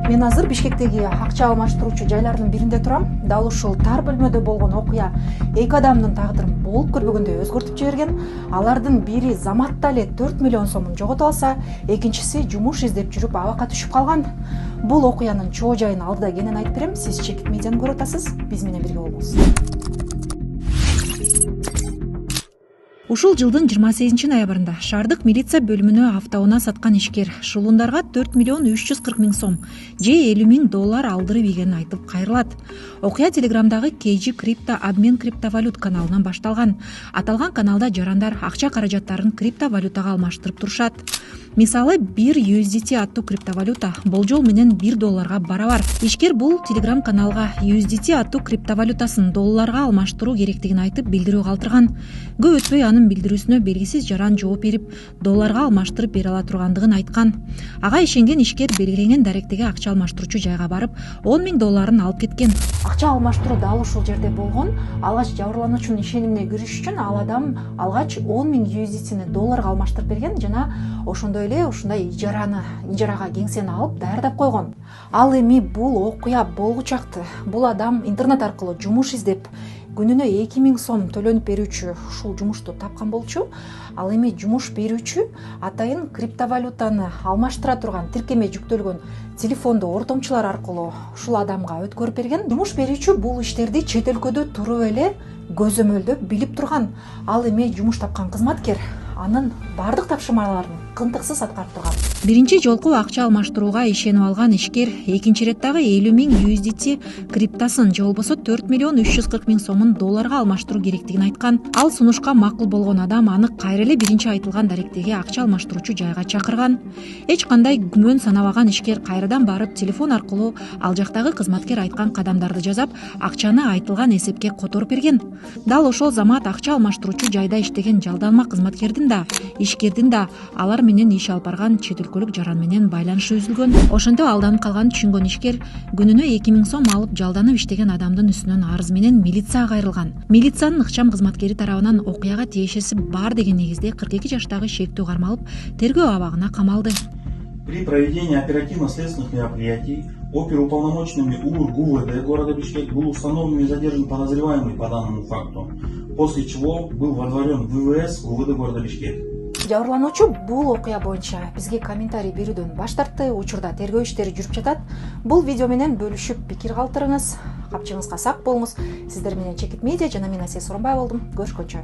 Мен азыр Бишкектеги акча алмаштыруучу жайлардын биринде турам. Дал ушул тар бөлмөдө болгон окуя эки адамдын тагдырын болуп көрбөгөндөй өзгөртүп жиберген. Алардын бири заматта эле 4 миллион сомун жогото алса, экинчиси жумуш издеп жүрүп абакка түшүп калган. Бул окуянын чоо жайын алдыда кенен айтып берем. Сиз Чекит медианы көрүп атасыз. Биз менен бирге болуңуз. Ушул жылдын 28 ноябрында шаардык милиция бөлүмүнө автоунаа саткан ишкер шулундарга 4 миллион 340 миң сом же 50 миң доллар алдырып ийгенин айтып кайрылат. Окуя Телеграмдагы KG крипто обмен криптовалют каналынан башталган. Аталган каналда жарандар акча каражаттарын криптовалютага алмаштырып турушат. Мисалы, 1 USDT аттуу криптовалюта болжол менен 1 долларга барабар. Ишкер бул Telegram каналга USDT аттуу криптовалютасын долларга алмаштыруу керектигин айтып билдирүү калтырган. Көп өтпөй анын билдирүүсүнө белгисиз жаран жооп берип, долларга алмаштырып бере ала тургандыгын айткан. Ага ишенген ишкер белгиленген даректеги акча алмаштыруучу жайга барып, 10 миң долларын алып кеткен. Акча алмаштыруу дал ушул жерде болгон. Алгач жабырлануучунун ишенимине кириш үчүн ал адам алгач 10 миң USDT-ни долларга алмаштырып берген жана ошондой эле ушундай ижарага кеңсени алып даярдап койгон. Ал эми бул окуя болгучакты. Бул адам интернет аркылуу жумуш издеп, күнүнө 2 миң сом төлөнүп берүүчү ушул жумушту тапкан болчу. Ал эми жумуш берүүчү атайын криптовалютаны алмаштыра турган тиркеме жүктөлгөн телефонду ортомчулар аркылуу ушул адамга өткөрүп берген. Жумуш берүүчү бул иштерди чет өлкөдө туруп эле көзөмөлдөп билип турган. Ал эми жумуш тапкан кызматкер анын бардык тапшырмаларын кынтыксыз аткарып турган. Биринчи жолку акча алмаштырууга ишенип алган ишкер экинчи ирет дагы 50 миң USDT криптасын же болбосо 4 миллион 340 миң сомун долларга алмаштыруу керектигин айткан. Ал сунушка макул болгон адам аны кайра эле биринчи айтылган даректеги акча алмаштыруучу жайга чакырган. Эч кандай күмөн санабаган ишкер кайрадан барып телефон аркылуу ал жактагы кызматкер айткан кадамдарды жасап, акчаны айтылган эсепке которуп берген. Дал ошол замат акча алмаштыруучу жайда иштеген жалданма кызматкердин да, ишкердин да алар менен иш алып барган чет өлкөлүк жаран менен байланышы үзүлгөн. Ошентип алданып калганын түшүнгөн ишкер күнүнө 2 миң сом алып жалданып иштеген адамдын үстүнөн арыз менен милицияга кайрылган. Милициянын ыкчам кызматкери тарабынан окуяга тиешеси бар деген негизде 42 жаштагы шектүү кармалып, тергөө абагына камалды. При проведении оперативно-следственных мероприятий оперуполномоченными УР ГУВД города Бишкек был установлен и задержан подозреваемый по данному факту, после чего был водворен в ВВС УВД города Бишкек. Жабырлануучу бул окуя боюнча бизге комментарий берүүдөн баш тартты. Учурда тергөө иштери жүрүп жатат. Бул видео менен бөлүшүп пикир калтырыңыз. Капчыгыңызга сак болуңуз. Сиздер менен Чекит медиа жана мен Асия Соронбай болдум. Көрүшкөнчө.